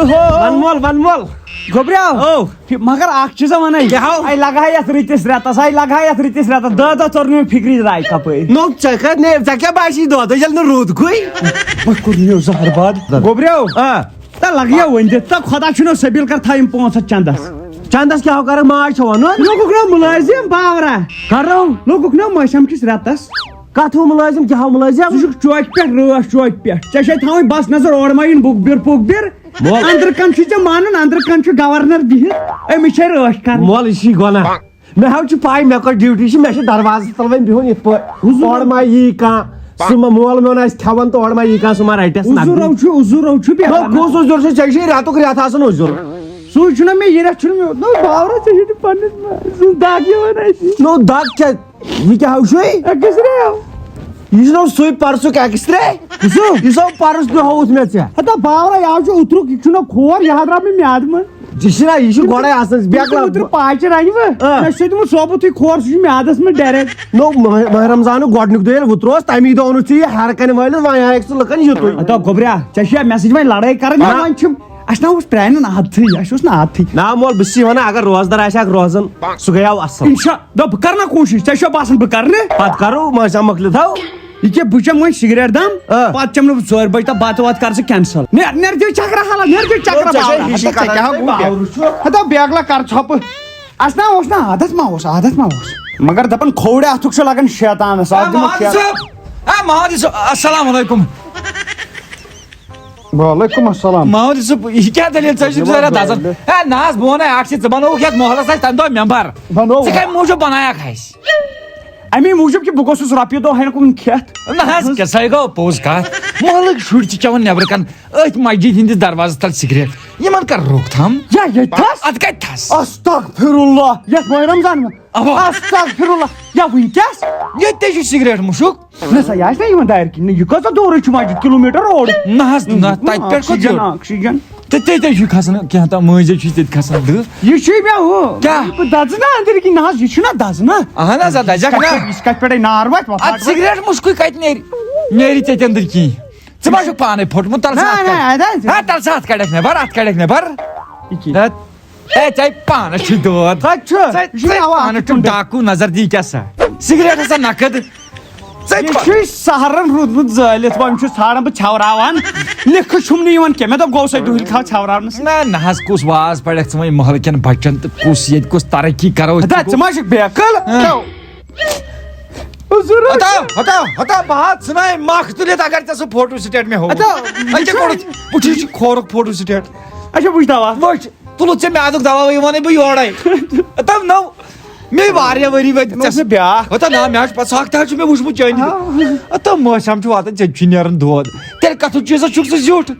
one مول گوبریو مگر اکھ چیز ون آئی لگا یتھ رتس ریتس دہ دہ ژور نہٕ فکری راے کپٲرۍ نو ژےٚ کیٛاہ باسی دۄد ییٚلہِ نہٕ روٗد کھُے کوٚر مےٚ زہر باد گوبریو تا لگیا ؤنۍ دِتھ تا خۄدا چھُنو سبیٖل کر تھاو یِم 500 چندس چندس کیٛاہ کرکھ ماج چھُ ونُن لوگُکھ نا مُلٲزِم باورا کرو لوگُکھ نا مٲشام کِس رٮ۪تس کتھ ہو مُلٲزِم کیٛاہ ہو مُلٲزِم ژٕ چھُکھ چوکہِ پٮ۪ٹھ رٲچھ چوکہِ پٮ۪ٹھ ژےٚ چھے تھاوٕنۍ بس نظر اورٕ ما یِن بُکبِر پُکبِر أنٛدرٕ کَنۍ چھُے ژےٚ مانُن أنٛدرٕ کَنۍ چھُ گورنر بِہِتھ أمِس چھے رٲچھ کرٕنۍ مول یہِ چھی گۄناہ مےٚ حظ چھِ پاے مےٚ کۄس ڈیوٹی چھِ مےٚ چھِ دروازس تل وۄنۍ بِہُن یِتھ پٲٹھۍ اورٕ ما یی کانٛہہ سُہ ما مول میون آسہِ کھٮ۪وان تہٕ اورٕ ما یی کانٛہہ سُہ ما رٹٮ۪س عُزُر چھُ کُس عُزُر چھُ ژےٚ چھُے رٮ۪تُک رٮ۪تھ آسان عُزُر سُے چھُنہ مےٚ یہِ رٮ۪تھ چھُنہٕ مےٚ باورا ژےٚ چھُے نہٕ پننِس دگ یِوان اَسہِ نو دگ کیٛاہ یہِ کیٛاہ ہو چھُے أکِس ریو یہِ چھُنو سُے پرسُک ایٚکٕسرے یہِ چھُ پرُس ہووُتھ مےٚ ژےٚ ہتا باورا یہِ چھُ اوترُک یہِ چھُنہ کھور یہِ حظ درٛاو مےٚ میادٕ منٛز یہِ چھُنہ یہِ چھُ گۄڈے آسان اوترٕ پاچہِ رنہِ مےٚ چھُ دیُتمُت ثوبوٗتھٕے کھور سُہ چھُ میادس منٛز ڈایریکٹ نو ماہ رمضانُک گۄڈنیُک دۄہ ییٚلہِ وُترووس تمی دۄہ اوٚنُتھ ژےٚ یہِ ہر کنہِ وٲلِتھ وۄنۍ ہایکھ ژٕ لُکن یِتُے ہتا گوبریا ژےٚ چھُیا مےٚ سۭتۍ وۄنۍ لڑٲے کرٕنۍ وۄنۍ چھُ اسہِ نہ اوس پرٛانٮ۪ن عادتھٕے اسہِ اوس نہٕ عادتھٕے نا مول بہٕ چھُسے ونان اگر روزدار آسہِ ہاکھ روزان سُہ گٔیاو اصل دوٚپ بہٕ کرٕ نا کوٗشش ژےٚ چھو باسان بہٕ کرٕ نہٕ پتہٕ کرو مٲشام مۄکلِتھ ہو یہِ کیٛاہ بہٕ چٮ۪مہٕ وۄنۍ سِگریٹ دم پتہٕ چٮ۪مہٕ نہٕ بہٕ 4 بجہِ تہٕ بتہٕ وتہٕ کر ژٕ کینسل نیر دِو چکرا حالا نیر دِو چکرا ہتا بیگلا کر ژھۄپہٕ اسہِ نہ اوس نہ عادت ما اوس مگر دپان کھوڑِ اتھُک چھُ لگان شیطانس محمد صٲب السلام علیکم وعلیکم السلام محمد صٲب یہِ کیٛاہ دٔلیٖل ژٕ چھُکھ ضروٗرت دزان ہے نہ حظ بہٕ ونے اکھ چیٖز ژٕ بنووُکھ یتھ محلس اسہِ تمہِ دۄہ ممبر ژٕ کمہِ موٗجوٗب بنایکھ اسہِ امی موٗجوٗب کہِ بہٕ گوٚژھُس رۄپیہِ دۄہ ہٮ۪نہٕ کُن کھٮ۪تھ نہ حظ سۄے گوٚو پوٚز کتھ محلٕکۍ شُرۍ چھِ چٮ۪وان نیبرٕ کن أتھۍ مسجد ہِنٛدِس دروازس تل سِگریٹ یِمن کر روک تھام ییٚتھس ادٕ کتہِ تھس استغفراللہ یتھ ماہِ رمضان منٛز استغفراللہ یا وٕنکیٚس ییٚتہِ تے چھُ سِگریٹ مُشُک نہ سا یہِ آسہِ نا یِوان دارِ کِنۍ یہِ کۭژاہ دوٗرٕے چھُ مسجد کِلوٗمیٖٹر روڈ نہ حظ نہ تتہِ پٮ۪ٹھ کوٚت آکسیجن تہٕ تے چھُ کھسان کینٛہہ تام مٲنزِ چھُ تتہِ کھسان دٕہ یہِ چھُے مےٚ ہُہ کیٛاہ بہٕ دزٕ نا أنٛدٕرۍ کِنۍ نہ حظ یہِ چھُنہ دزنا اہن حظ دزکھ نا یہِ کتہِ پٮ۪ٹھے نار واتہِ ادٕ سِگریٹ مُشکٕے کتہِ نیرِ ژےٚ أنٛدٕرۍ کِہیٖنۍ ژٕ ما چھُکھ پانے پھوٚٹمُت تل ژٕ اتھ کڑکھ نٮ۪بر اے ژےٚ پانس چھُے دود پانس چھُم ڈاکوٗ نظر دی کیٛاہ سا سِگریٹ ہسا نقد یہِ چھُے سہرن روٗدمُت زٲلِتھ وۄنۍ چھُس ژھانڈان بہٕ چھوراوان لِکھٕ چھُم نہٕ یِوان کینٛہہ مےٚ دوٚپ گوٚو سا دُہِل کھاو چھوراونس نہ حظ کُس واز پرکھ ژٕ وۄنۍ محلہٕ کٮ۪ن بچن تہٕ کُس ییٚتہِ کُس ترقی کرو ژٕ ما چھُکھ بیقل بہت ژھٕناے مکھ تُلِتھ اگر ژےٚ سُہ فوٹو سٹیٹ مےٚ ہوٚچھ کھورُک فوٹو سٹیٹ اچھا وٕچھ دوا وٕچھ تُلُتھ ژےٚ میادُک دوا وَنے بہٕ یورے دَپ نو مےٚ واریاہ ؤری وٲتۍ بیٛاکھ نہ مےٚ حظ پتہٕ سُہ اکھ تہِ حظ چھُ مےٚ وٕچھمُت چٲنۍ مٲشام چھُ واتان ژےٚ چھُے نیران دود تیٚلہِ کتھُک چیٖزا چھُکھ ژٕ زیُٹھ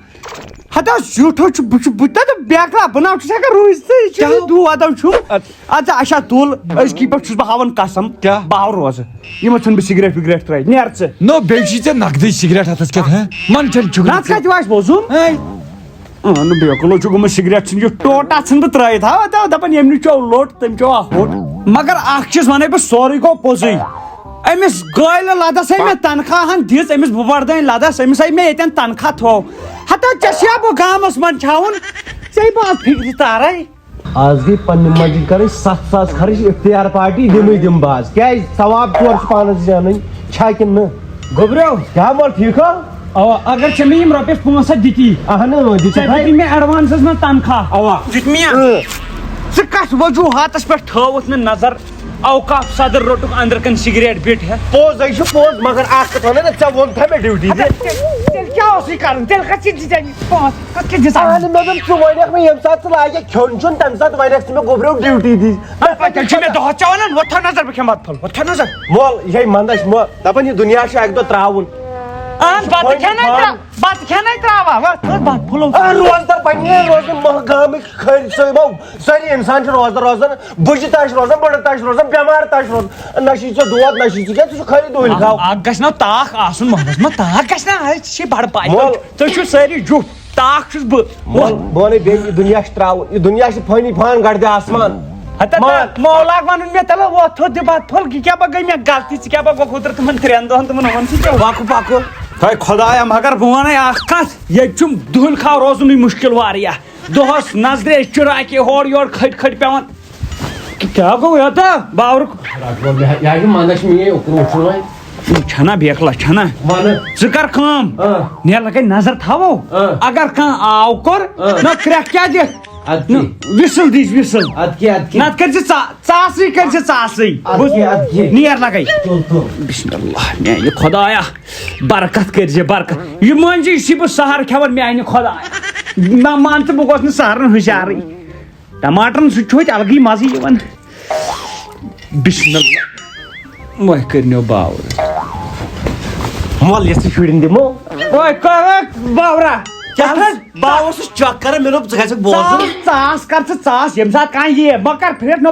ہتا زیُٹھ چھُ بہٕ تہِ بیقلا بہٕ نہ چھُس ہٮ۪کان روٗزتھٕے یہِ چھُ دود چھُم اچھا اچھا تُل أزکی پٮ۪ٹھ چھُس بہٕ ہاوان قسم کیٛاہ بہٕ ہاو روزٕ یِمن ژھٕن بہٕ سِگریٹ وِگریٹ ترٲیِتھ نیر ژٕ نو بیٚیہِ چھُے ژےٚ نقدٕے سِگریٹ ہتس کٮ۪تھ منٛچھن چھُکھ نتہٕ کتہِ واتہِ وۄزُم نہٕ بیقلو چھُ گوٚمُت سِگریٹ ژھٕن یہِ ٹوٹا ژھٕن بہٕ ترٲیِتھ ہا دپان ییٚمہِ نِش چو لوٚٹ تٔمۍ چو ہوٚٹ مگر اکھ چیٖز ونے بہٕ سورُے گوٚو پوٚزُے أمِس گٲلہِ لدس ہے مےٚ تنخواہن دِژ أمِس بُبردٲنۍ لدس أمِس ہے مےٚ ییٚتٮ۪ن تنخواہ تھوو ہتا ژےٚ چھُیا بہٕ گامس منٛز چھاوُن ژےٚ بہٕ فِکرِ تارے آز گٔے پننہِ مسجد کرٕنۍ 7,000 خرٕچ اختیار پارٹی دِمٕے دِم باز کیٛازِ ثواب ژور چھِ پانس زینٕنۍ چھا کِنہٕ نہٕ گوبریو کیٛاہ مول ٹھیٖک ہو اوا اگر ژےٚ مےٚ یِم رۄپیس 500 دِتی اہن ژےٚ دِتی مےٚ ایڈوانسس منٛز تنخواہ اوا دیُت مےٚ ژٕ کتھ وجوٗہاتس پٮ۪ٹھ تھٲوُتھ نہٕ نظر اوقاف صدر روٚٹُکھ أنٛدرٕ کَنۍ سِگریٹ بِٹ ہٮ۪تھ پوٚزے چھُ پوٚز مگر اکھ کتھ ونان ژےٚ ووٚنتھا مےٚ ڈیوٹی تیٚلہِ کیٛاہ اوسُے کرُن تیٚلہِ کتھ چھِ مےٚ دوٚپ ژٕ وَنکھ مےٚ ییٚمہِ ساتہٕ ژٕ لاگکھ کھیوٚن چھُن تمہِ ساتہٕ ونکھ ژٕ مےٚ گوبریو ڈیوٹی دِژ تیٚلہِ چھُ مےٚ دۄہس ژےٚ ونان وۄتھ تھاو نظر بہٕ کھٮ۪مہٕ بتہٕ پھوٚل وۄتھ تھاو نظر مول یِہے منٛدچھ مول دپان یہِ دُنیا چھُ اکہِ دۄہ ترٛاوُن بتہٕ کھٮ۪نے تراوان بتہٕ پھوٚلو روزدار بنہِ روزان گامٕکۍ خٲلی سٲری انسان چھِ روزدار روزان بٕجہِ تہِ چھِ روزان بٕڑٕ تہِ چھِ روزان بٮ۪مار تہِ چھِ روزان نہ چھُے ژےٚ دود نہ چھُے ژٕ کیٛاہ ژٕ چھُکھ خٲلی دُہِل کھاو اکھ گژھِ نا تاکھ آسُن محلس منٛز تاکھ گژھِ نا ژےٚ چھے بڑٕ پاے تُہۍ چھِو سٲری جُٹھ تاکھ چھُس بہٕ بہٕ ونے بیٚیہِ یہِ دُنیا چھُ ترٛاوُن یہِ دُنیا چھُ فٲنی فان گردِ آسمان مولاک وَنُن مےٚ تَلہٕ وۄتھ تھوٚد دِ بتہٕ پھوٚل یہِ کیٛاہ پتہٕ گٔے مےٚ غلطی ژٕ کیٛاہ پتہٕ گوٚو اوترٕ تِمن 3 دۄہن تِمن وَن ژٕ پکہٕ ہے خدایا مگر بہ ون اخ کت یہ دہل کھا روزن مشکل واریاہ دہس نظرِ چرا کہ ہور یور کھٹ کھٹ پیوان کیا گو یہ باور چھنا بیکلا چھنا ژٕ کر کٲم نیل لگے نظر تھاوو اگر کانٛہہ آو کوٚر نہ کرٛٮ۪کھ کیٛاہ دِکھ وِسل دِچ وِسل نتہٕ کٔرۍ زِ ژاسٕے کٔرۍ زِ ژاسٕے نیر لگے بسم اللہ میانہِ خدایا برکت کٔرۍ زِ برکت یہ مٲنۍ زِ یہِ چھُے بہٕ سہر کھٮ۪وان میانہِ خدایا مان ژٕ بہٕ گوس نہٕ سہرن ہُشارٕے ٹماٹرن سۭتۍ چھُ اَتہِ الگٕے مزٕ یِوان بسم اللہ وۄنۍ کٔرنو باور مول یہ شُرٮ۪ن دِمو باورا باو اوسُس چک کران مےٚ دوٚپ ژٕ گژھکھ بوزُن ژاس کر ژٕ ژاس ییٚمہِ ساتہٕ کانٛہہ یی بہٕ کر پھرٛیٹ نو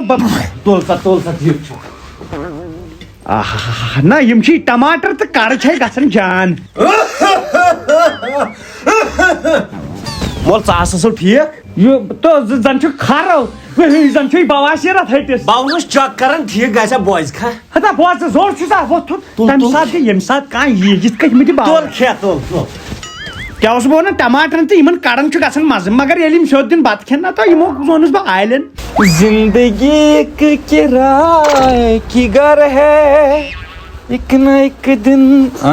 تُل سا ٹھیٖک چھُ نہ یِم چھِ ٹماٹر تہٕ کَرٕ چھے گژھان جان مول ژٕ آس اصل ٹھیٖک تو زن چھُ کھرو زن چھُے بواسیٖرت ہٹِس باو اوس چک کران ٹھیٖک گژھِ بوزِ کھا ہتا بوز زور چھُس وۄتھُن تمہِ ساتہٕ تہِ ییٚمہِ ساتہٕ کانٛہہ یی یِتھ کٔنۍ مےٚ تہِ تُل کھےٚ تُل کیٛاہ اوسُس بہٕ ونان ٹماٹرن تہٕ یِمن کڑان چھُ گژھان مزٕ مگر ییٚلہِ یِم سیوٚد دِن بتہٕ کھٮ۪ن نہ تو یِمو ووٚنُس بہٕ آیلن زندگی ایک کرائے کی گھر ہے ایک نہ ایک دن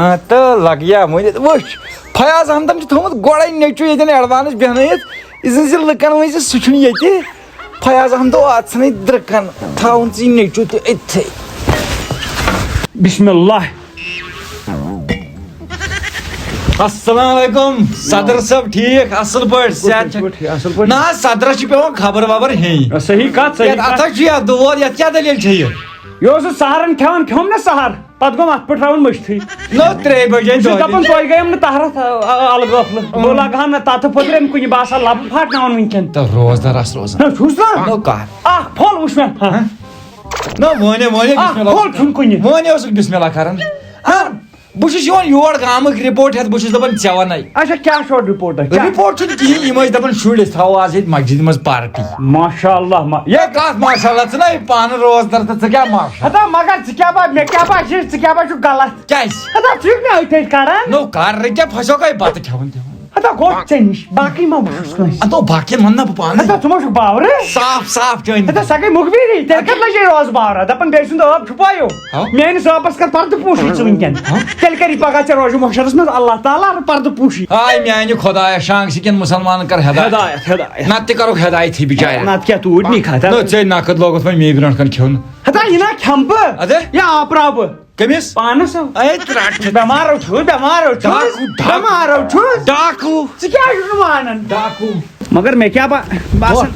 آتا لگ گیا مجھے وٕچھ فیاض احمدن چھُ تھومُت گۄڈے نیٚچوٗ ییٚتٮ۪ن ایڈوانس بیٚہنٲیِتھ یُس زِ لُکن وۄنۍ سُہ چھُنہٕ ییٚتہِ فیاض احمدو اَتھ ژھٕنٕے درٛکن تھاوُن ژٕ یہِ نیٚچوٗ تہِ أتھٕے بسم اللہ السلام علیکم صدر صٲب ٹھیٖک اصل پٲٹھۍ صحت چھا نہ حظ صدرس چھِ پیوان خبر وبر ہیٚنۍ صحیح کتھ صحیح اتھ حظ چھُ یتھ دود یتھ کیٛاہ دٔلیٖل چھےٚ یہ اوسُس سہرن کھٮ۪وان کھیوٚم نا سہر پتہٕ گوٚم اتھ پھٕٹراوُن مٔشتھٕے نو 3 بجے دپان تۄہہِ گٔیم نہٕ تہرت الگ ٲفلہٕ بہٕ لگہٕ ہا نہٕ تتھٕ پھٔترٮ۪ن کُنہِ بہٕ آسہٕ ہا لبہٕ پھاٹناوان وٕنکٮ۪ن تہٕ روزدار آس روزان چھُس نا نو کر اکھ پھوٚل وٕچھ مےٚ نو مٲنِو اکھ پھوٚل چھُنہٕ کُنہِ مٲنِو اوسُکھ بسم اللہ کران بہٕ چھُس یِوان یور گامٕکۍ رِپورٹ ہٮ۪تھ بہٕ چھُس دپان ژےٚ ونے اچھا کیٛاہ چھُ رِپورٹ رِپورٹ چھُنہٕ کِہیٖنۍ یِم ٲسۍ دپان شُرۍ أسۍ تھاوو آز ییٚتہِ مسجدِ منٛز پارٹی ماشاء اللہ یے کتھ ماشاء اللہ ژٕ نا یہِ پانہٕ روزدار تہٕ ژٕ کیٛاہ ماشاء ہتا مگر ژٕ کیٛاہ مےٚ کیٛاہ باسہِ ژٕ کیٛاہ باسہِ غلط کیٛازِ ہتا ژٕ چھُکھ مےٚ أتھۍ کران نو کر کیٛاہ پھسیو کَے بتہٕ کھٮ۪وان دِوان ہتا گوٚو ژےٚ نِش باقٕے ما وٕچھُس کٲنٛسہِ ادو باقین ون نا بہٕ پانہٕ ہتا ژٕ ما چھُکھ باورٕ صاف صاف چٲنۍ ہتا سۄ گٔے مُخبِری تیٚلہِ کتھ لجے روز باورا دپان بیٚیہِ سُنٛد ٲب چھُپایو میٲنِس ٲبس کر پردٕ پوٗشی ژٕ وٕنکٮ۪ن تیٚلہِ کری پگاہ ژےٚ روزِ محشرس منٛز اللہ تعالیٰ پردٕ پوٗشی آے میانہِ خۄدایا شانٛگ سِکٮ۪ن مُسلمانن کر ہدایت ہدایت نتہٕ تہِ کرُکھ ہدایتھٕے بِچارٮ۪ن نتہٕ کیٛاہ توٗرۍ نی کھاتا نو ژےٚ نقد لوگُتھ وۄنۍ مے برونٛٹھ کَنۍ کھیوٚن ہتا یہِ نا کھٮ۪مہٕ بہٕ اَدٕ یا آپراو بہٕ کٔمِس پانس اے ترٛٹھ بٮ۪مارو چھُ بٮ۪مارو چھُ بٮ۪مارو چھُ ڈاکوٗ ژٕ کیٛازِ چھُکھ نہٕ مانان ڈاکوٗ مگر مےٚ کیٛاہ باسان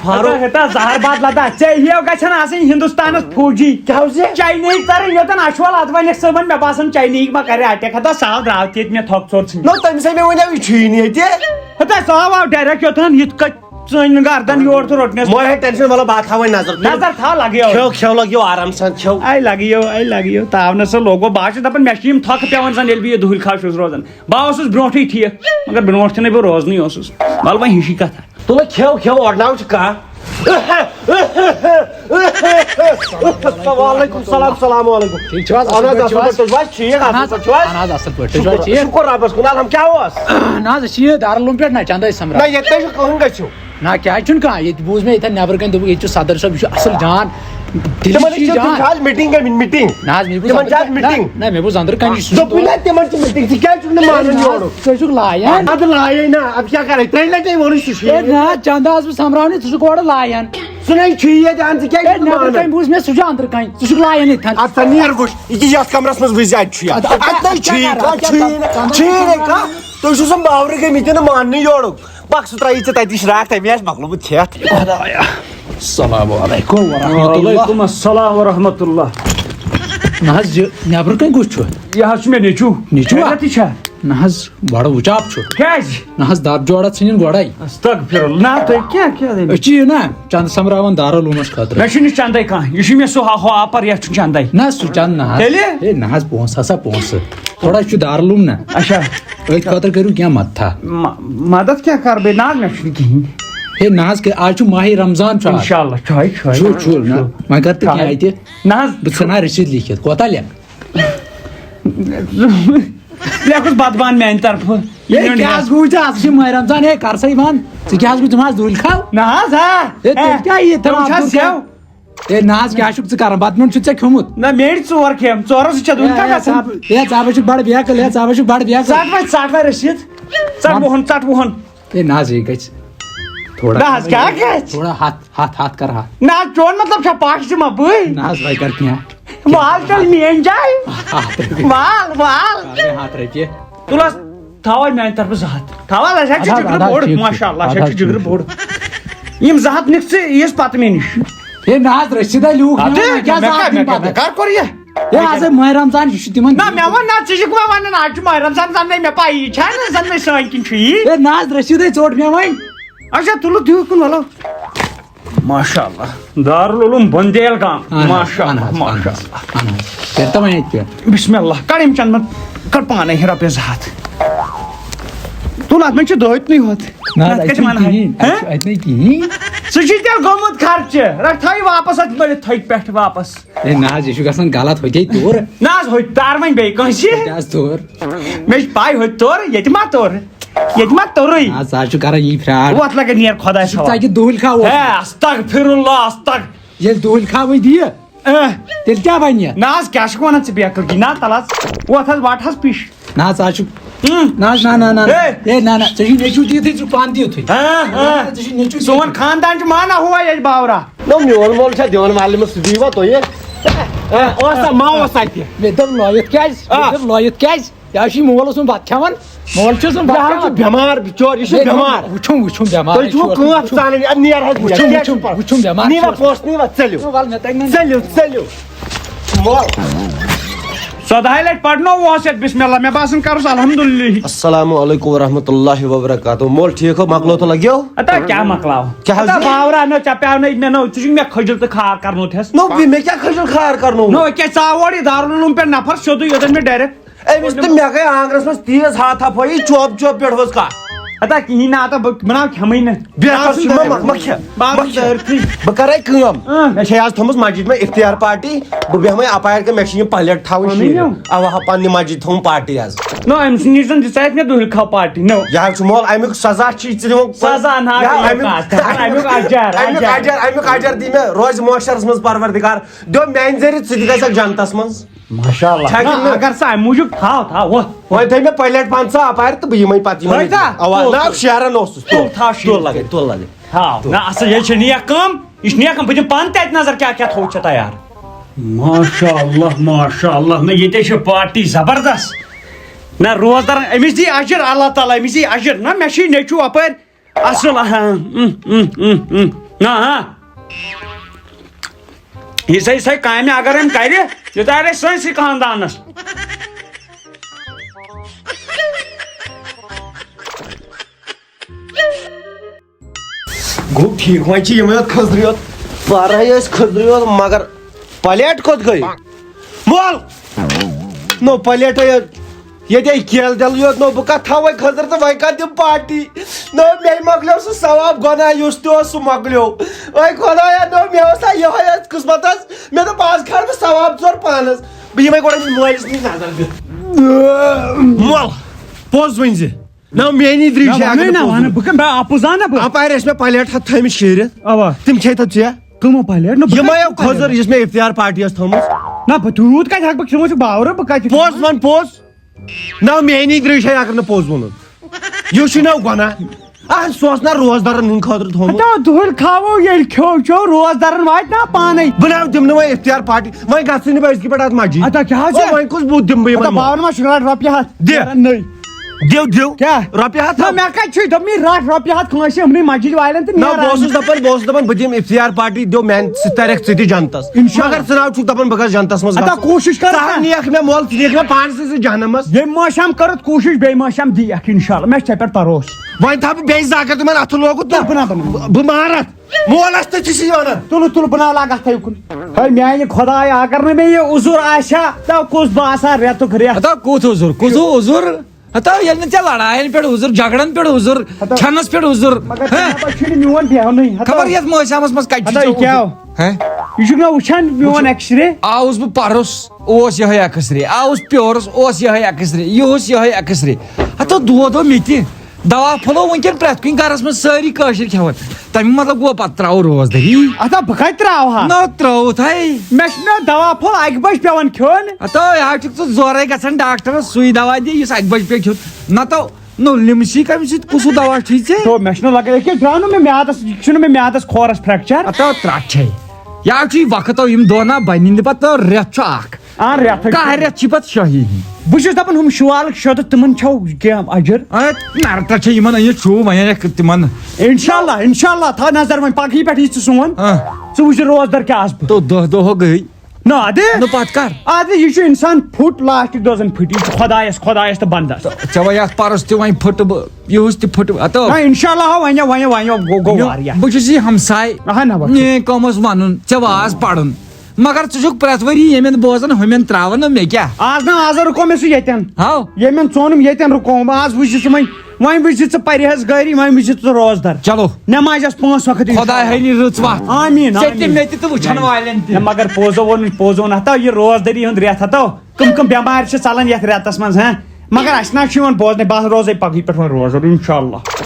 فارو ہتا زہر باد لدا ژےٚ ہیو گژھن آسٕنۍ ہندوستانس فوجی چاینہٕکۍ ژرٕنۍ یوٚتن اچھول اتھ ونٮ۪کھ صٲبن مےٚ باسان چاینہٕکۍ ما کرِ اٹیک ہتا سہل درٛاو تہِ ییٚتہِ مےٚ تھۄکھ ژور ژھٕنۍ نو تٔمِس ہے مےٚ وَنیو یہِ چھُیی نہٕ ییٚتہِ ہتا سُہ آو ڈایریکٹ یوٚتن یِتھ کٔنۍ ژٲنۍ گردن یور تہٕ روٚٹنس مول ہے ٹینشن مطلب بات تھاو وۄنۍ نظر تھاو لگیو کھیو لگیو آرام سان کھیو آے لگیو تاونس لوگو بہٕ چھُس دپان مےٚ چھِ یِم تھۄکہٕ پیوان زن ییٚلہِ بہٕ یہِ دُہٕلۍ کھا چھُس روزان بہٕ اوسُس برونٛٹھٕے ٹھیٖک مگر برونٛٹھ تہِ نَے بہٕ روزنٕے اوسُس وَلہٕ وۄنۍ ہِشی کتھا تُلہٕ کھیو اورناو چھُ کانٛہہ وعلیکُم سلام السلام علیکُم ٹھیٖک چھِو حظ اہن حظ اصل پٲٹھۍ تُہۍ چھِو حظ ٹھیٖک اصل پٲٹھۍ چھِو حظ اہن حظ اصل پٲٹھۍ تُہۍ چھِو حظ ٹھیٖک شُکُر رۄبس کُن الحمد کیٛاہ اوس نہ حظ أسۍ چھِ یہِ دارالعلوم پٮ۪ٹھ نہ چندے سمرا نہ ییٚتہِ چھُ کٕہٕنۍ گٔژھِو نہ کیٛازِ چھُنہٕ کانٛہہ ییٚتہِ بوٗز مےٚ ییٚتٮ۪ن نیبرٕ کَنۍ دوٚپُکھ ییٚتہِ چھُ صدر صٲب یہِ چھُ اصل جان تِمن چھِ آز میٖٹِنٛگ گٔمٕتۍ میٖٹِنٛگ نہ حظ مےٚ بوٗز تِمن چھِ آز میٖٹِنٛگ نہ مےٚ بوٗز أنٛدرٕ کَنہِ دوٚپُے نہ تِمن چھِ میٖٹِنٛگ ژٕ کیٛازِ چھُکھ نہٕ مانان یورُک ژٕ چھُکھ لایان ادٕ لایے نہ ادٕ کیٛاہ کرے 3 لٹہِ ووٚنُے سُہ چھُ نہ چندٕ آس بہٕ سمراونہِ ژٕ چھُکھ اورٕ لایان سُہ نَے چھُ ییٚتہِ اَن ژٕ کیٛازِ چھُکھ نیبرٕ مانان کَنہِ بوٗز مےٚ سُہ چھُ أنٛدرٕ کَنہِ ژٕ چھُکھ لایان ییٚتھن ادٕ سا نیر وٕچھ یہِ یتھ کمرس منٛز وٕچھ اَتہِ چھُ اتہِ چھُیی کانٛہہ تُہۍ چھِو سا باورٕ گٔمٕتۍ نہٕ ماننہٕ یورُک بکھ سُہ ترٛایی ژٕ تَتی شراکھ تَمہِ آسہِ مۄکلومُت کھٮ۪تھ السلام علیکم وعلیکم السلام ورحمۃ اللہ نہ حظ یہِ نیبرٕ کَنہِ کُس چھُ یہِ حظ چھُ مےٚ نیٚچوٗ نیٚچوٗ تہِ چھا نہ حظ بڑٕ وُچاپ چھُ کیٛازِ نہ حظ دب جوڑا ژھٕنِن گۄڈے استغفر اللہ نہ تُہۍ کیٛاہ أسۍ چھِ یہِ نا چند سمراوان دارالعلومس خٲطرٕ مےٚ چھُنہٕ چندے کانٛہہ یہِ چھُ مےٚ سُہ ہُہ آپر یتھ چھُ چندے نہ سُہ چند نہ حظ تیٚلہِ ہے نہ حظ پونٛسہٕ ہسا پونٛسہٕ تھوڑا چھُ دارالعلوم نا اچھا أتھۍ خٲطرٕ کٔرِو کینٛہہ مدتھا مدد کیٛاہ کر بہٕ نہ حظ مےٚ چھُنہٕ کِہیٖنۍ ہے نہ حظ آز چھُ ماہی رمضان چھُ انشاء اللہ چھُ نہ وۄنۍ کر تہٕ کینٛہہ اَتہِ نہ حظ بہٕ ژھٕنہٕ رٔسیٖد لیکھِتھ کوتاہ لیکھ لیکھُس بدبان میانہِ طرفہٕ یہ کیا گوچ آج ماہ رمضان ہے کر سا مان ژٕ کیٛاہ گوٚژھ تِم دُلۍ کھاو نہ حظ ہے تیٚلہِ کیٛاہ یہِ تھاو سیو ہے ناز کیٛاہ چھُکھ ژٕ کران بتہٕ چھُ ژےٚ کھیوٚمُت نہ میٲنۍ ژور کھٮ۪م ژورو سۭتۍ چھا دوٗرِ کھا گژھان ہے ژاوے چھُکھ بڑٕ بیکل ہے ژاوے چھُکھ بڑٕ بیکل ژٹ وۄنۍ رٔسیٖد ژٹ وُہن ہے ناز یہِ گژھِ تھوڑا نہ حظ کیٛاہ گژھِ تھوڑا ہاتھ کر ہاتھ نہ حظ چون مطلب چھا پاش دِما بٕے ناز وۄنۍ کر کینٛہہ مال چل میٲنۍ جاے ہاتھ رۄپیہِ ہاتھ رۄپیہِ تُل حظ تھاو وۄنۍ میانہِ طرفہٕ 2 ہتھ تھاو حظ اَسہِ حظ چھِ جِگرٕ بوٚڑ ماشاء اللہ اَسہِ حظ چھِ جِگرٕ بوٚڑ یِم 2 ہتھ نِکھ ژٕ ییٖژ پتہٕ مےٚ نِش ہے ناز رٔسیٖدے لوٗکھ کر کوٚر یہِ ہے آز ماہ رمضان یہِ چھُ تِمن نہ مےٚ ووٚن نہ ژٕ چھُکھ وۄنۍ ونان آز چھُ ماہ رمضان زن نَے مےٚ پایی چھا نہ زن نَے سٲنۍ کِنۍ چھُ یی ہے ناز رٔسیٖدے ژوٚٹ مےٚ وۄنۍ اچھا تُلو دِیِو کُن ولو ماشاء اللہ دارالعلوم بندیل گام ماشاء اللہ ماشاء اللہ کٔرۍ تو وۄنۍ ییٚتہِ پٮ۪ٹھ بسم اللہ کڑ یِم چند کڑ پانے رۄپیہِ 2 ہتھ تُل اتھ منٛز چھُ دٲتنٕے ہوت اَتہِ نہٕ کِہیٖنۍ سُہ چھُ تیٚلہِ گوٚمُت خرچہٕ رٹ تھٲیِو واپس اتھ بٔرِتھ تھٔکۍ پٮ۪ٹھ واپس ہے ناز یہِ چھُ گژھان غلط ہوٚتے توٗر نہ حظ ہوٚتہِ تار وۄنۍ بیٚیہِ کٲنٛسہِ کیٛاہ توٗر مےٚ چھِ پاے ہوٚتہِ تور ییٚتہِ ما تور ییٚتہِ ما تورٕے ناز ژٕ حظ چھُ کران یی فراڈ وۄتھ لگے نیر خۄداے ژکہِ دُہٕلۍ کھاو ہے استغفر اللہ استغ ییٚلہِ دُہٕلۍ کھاوٕے دِیہِ تیٚلہِ کیٛاہ بنہِ نہ حظ کیٛاہ چھُکھ وَنان ژٕ بیکٕل کی نہ تل حظ وۄتھ حظ وٹ حظ پِش ناز ژٕ حظ چھُکھ ناز نہ ہے نہ ژےٚ چھُے نیٚچوٗ تیُتھُے ژٕ پانہٕ تہِ یُتھُے ژےٚ چھُے نیٚچوٗ سون خاندان چھُ مانا ہوا ییٚتہِ باورا نو میون مول چھا دِوان والٮ۪ن سُہ دیٖوا تُہۍ اوسا ما اوس اَتہِ مےٚ دوٚپ لٲیِتھ کیٛازِ مےٚ دوٚپ لٲیِتھ کیٛازِ یہِ حظ چھُے مول اوسمُت بتہٕ کھٮ۪وان مول چھُ اوسمُت بتہٕ کھٮ۪وان بٮ۪مار بِچور یہِ چھُ بٮ۪مار وٕچھُم بٮ۪مار تُہۍ چھُو کٲنٛف ژانٕنۍ نیر حظ وٕچھُم بٮ۪مار نیٖوا پونٛسہٕ نیٖوا ژٔلِو وَل مےٚ تگہِ نہٕ ژٔلِو مول 14 لٹہِ پرنووُس یتھ بسم اللہ مےٚ باسان کرُس الحمدُللہ السلام علیکم ورحمۃ اللہ وبرکاتہ مول ٹھیٖک ہو مۄکلو تہٕ لگیو اتا کیٛاہ مۄکلاو کیٛاہ حظ باورا نو ژےٚ پیٛاونٲے مےٚ نو ژٕ چھُکھ مےٚ کھٔجِل تہٕ کھار کرنوتھس نو مےٚ کیٛاہ کھٔجِل کھار کرنو نو کیٛاہ ژاو اورٕ یہِ دارالعلوم پٮ۪ٹھ نفر سیوٚدُے یوٚتن مےٚ ڈایریکٹ أمِس تہٕ مےٚ گٔے آنٛگنس منٛز تیز ہاتھا پھٲیی چوب چوب پٮ۪ٹھ ؤژھ کتھ اتا کِہیٖنۍ نہٕ اتا بہٕ بناو کھٮ۪مٕے نہٕ بہٕ کرے کٲم مےٚ چھے آز تھٲومٕژ مسجد منٛز افتیار پارٹی بہٕ بیٚہمے اپارِ کہِ مےٚ چھِ یِم پلیٹ تھاوٕنۍ شیٖرِتھ اوا پننہِ مسجد تھٲوٕم پارٹی حظ نو أمۍ سٕنٛدِ نِش زن دِژیٚکھ مےٚ دُہِل کھاو پارٹی نو یہِ حظ چھُ مول امیُک سزا چھُے ژٕ دِوان سزا نہ امیُک اجر دی مےٚ روزِ معاشرس منٛز پروردگار دیو میانہِ ذٔریعہٕ ژٕ تہِ گژھکھ جنتس منٛز ماشاء اللہ اگر سا امہِ موٗجوٗب تھاو وۄنۍ تھٲے مےٚ پلیٹ 50 اپارِ تہٕ بہٕ یِمے پتہٕ اوا شیران اوسُس تُل لگے نہ اصل ییٚلہِ چھِ نیک کٲم یہِ چھِ نیک کٲم بہٕ دِمہٕ پانہٕ تہِ اتہِ نظر کیٛاہ کیٛاہ تھوٚوُتھ ژےٚ تیار ماشاء اللہ نہ ییٚتے چھِ پارٹی زبردست نہ روزدارن أمِس دی اجر اللہ تعالیٰ أمِس دی اجر نہ مےٚ چھُے نیٚچوٗ اپٲرۍ اصل نہ یِژھے کامہِ اگر أمۍ کرِ یہِ تارِ سٲنسٕے خاندانس گوٚو ٹھیٖک وۄنۍ چھِ یِمے یوت کھٔزرٕے یوت پرے ٲسۍ کھٔزرٕے یوت مگر پلیٹ کوٚت گٔے مول نو پلیٹے یوت ییٚتے کیل دل یوت نو بہٕ کتھ تھاوے کھٔزٕر تہٕ وۄنۍ کتھ دِمہٕ پارٹی نو مے مۄکلیو سُہ ثواب گۄناہ یُس تہِ اوس سُہ مۄکلیو وۄنۍ خۄدایا نو مےٚ اوس نہ یِہوے ٲس قٕسمتس مےٚ دوٚپ آز کھالہٕ بہٕ ثواب ژور پانس بہٕ یِمے گۄڈٕ أمِس مٲلِس نِش نظر دِتھ مول پوٚز ؤنۍ زِ نو میٲنی درٛیش اپارِ ٲسۍ مےٚ پلیٹ ہتھ تھٲیمٕتۍ شیٖرِتھ تِم کھیٚے تو ژےٚ یِمے کھٔزٕر یُس مےٚ افتیار پارٹی ٲس تھٲومٕژ پوٚز ون پوٚز نو میٲنی درٛیشے اگر نہٕ پوٚز ووٚنُن یہِ چھُ نو گۄناہ اہن سُہ اوس نہ روزدارن ہٕنٛدِ خٲطرٕ تھوٚومُت دُہِل کھاوو ییٚلہِ کھیٚو چیٚو روزدارن واتہِ نا پانے بہٕ نہ دِمہٕ نہٕ وۄنۍ افتیار پارٹی وۄنۍ گژھٕے نہٕ بہٕ أزکہِ پٮ۪ٹھ اتھ مسجد وۄنۍ کُس بُتھ دِمہٕ بہٕ یِمن باون ما چھُ رۄپیہِ ہتھ دِو رۄپیہِ ہتھ مےٚ کتہِ چھُے دوٚپمٕے رٹھ رۄپیہِ ہتھ کٲنٛسہِ یِمنٕے مسجد والٮ۪ن تہٕ نہ بہٕ اوسُس دپان بہٕ دِمہٕ افتیار پارٹی دیو میانہِ سۭتۍ ترکھ ژٕ تہِ جنتس مگر ژٕ نہ چھُکھ دپان بہٕ گژھٕ جنتس منٛز کوٗشش کر نیکھ مےٚ مول ژٕ نیکھ مےٚ پانس سۭتۍ جہنمس ییٚمہِ مٲشام کٔرٕتھ کوٗشش بیٚیہِ مٲشام دِیکھ انشاء اللہ مےٚ چھِ ژےٚ پٮ۪ٹھ بروسہٕ وۄنۍ تھاو بہٕ بیٚیہِ زٕ اگر تِمن اتھٕ لوگُت بہٕ مارتھ مولس تہِ چھُس یہِ ونان تُل بہٕ ناو لاگہٕ اَتھے کُن ہے میانہِ خۄدایا اگر نہٕ مےٚ یہِ عُذر آسہِ ہا تہٕ کُس بہٕ آسہٕ ہا رٮ۪تُک رٮ۪تھ کوٚت عُذر ہتا ییٚلہِ نہٕ ژےٚ لڑایَن پٮ۪ٹھ عُذر جھگڑن پٮ۪ٹھ عُذر کھٮ۪نس پٮ۪ٹھ عُذر چھُنہٕ میون بیٚہنٕے خبر یتھ مٲشامس منٛز کتہِ یہِ یہ چھُکھ نا وٕچھان میون ایکس رے آوُس بہٕ پرُس اوس یِہوٚے ایکس رے آوُس پیورس اوس یِہوٚے ایکس رے یہِ اوس یِہوٚے ایکس رے ہتو دود مےٚ تہِ دوا پھوٚلو وٕنکٮ۪ن پرٛٮ۪تھ کُنہِ گرس منٛز سٲری کٲشِر کھٮ۪وان تمیُک مطلب گوٚو پتہٕ ترٛاوو روزدٔری ہتا بہٕ کتہِ تراوٕ ہا نہ ترٛٲوُتھ ہے مےٚ چھُ نا دوا پھوٚل 1 بجہِ پیوان کھیوٚن ہتو یا چھُکھ ژٕ زورے گژھان ڈاکٹرس سُے دوا دِ یُس 1 بجہِ پیٚٹھ کھیوٚن نتہٕ نو لِمسی کمہِ سۭتۍ کُس دوا چھُے ژےٚ تو مےٚ چھُنہٕ لگان ییٚکیٛاہ درٛاو نہٕ مےٚ میادس یہِ چھُنہٕ مےٚ میادس کھورس فریکچر ہتو ترٛٹھے یا چھُے وقتو یِم دۄہ نا بنہِ نہٕ پتہٕ رٮ۪تھ چھُ اکھ رٮ۪تھ کاہ رٮ۪تھ چھِ پتہٕ شٲہی بہٕ چھُس دپان ہُم شوالہٕ شوٚدٕ تِمن چھو کینٛہہ اجر نرتا چھِ یِمن أنِتھ شوٗ وۄنۍ انکھ تِمن انشاءاللہ تھاو نظر وۄنۍ پگہٕے پٮ۪ٹھ یی ژٕ سون ژٕ وٕچھ روزدر کیٛاہ آسہٕ بہٕ تو دہ گٔے نہ ادٕ نہٕ پتہٕ کر ادٕ یہِ چھُ انسان پھُٹ لاسٹٕکۍ دۄہ زن پھٕٹہِ یہِ چھُ خۄدایس تہٕ بنٛدس ژےٚ وۄنۍ اتھ پرُس تہِ وۄنۍ پھٕٹہٕ بہٕ یِہُس تہِ پھٕٹہٕ ہتو انشاءاللہ وۄنۍ گوٚو واریاہ بہٕ چھُس یہِ ہمساے اہن میٲنۍ کٲم ٲس ونُن ژےٚ واز پرُن مگر ژٕ چھُکھ پرٛٮ۪تھ ؤری ییٚمٮ۪ن بوزان ہُمٮ۪ن تراوان نہٕ مےٚ کیٛاہ آز نا آز رُکو مےٚ سُہ ییٚتٮ۪ن ہاو ییٚمٮ۪ن ژونُم ییٚتٮ۪ن رُکووُم آز وٕچھ ژٕ وۄنۍ وٕچھ ژٕ پرہیزگٲری وۄنۍ وٕچھ ژٕ روزدر چلو نٮ۪مازِ آس 5 وقت خۄداے ہٲینی رٕژ وتھ آمیٖن ژےٚ تہِ مےٚ تہِ تہٕ وٕچھن والٮ۪ن تہِ مگر پوزو ہتو یہِ روزدٔری ہُنٛد رٮ۪تھ ہتو کٕم بٮ۪مارِ چھِ ژلان یتھ رٮ۪تس منٛز ہاں مگر اسہِ نہ چھُ یِوان بوزنٕے بہٕ روزے پگہٕے پٮ۪ٹھ وۄنۍ روزدر انشاءاللہ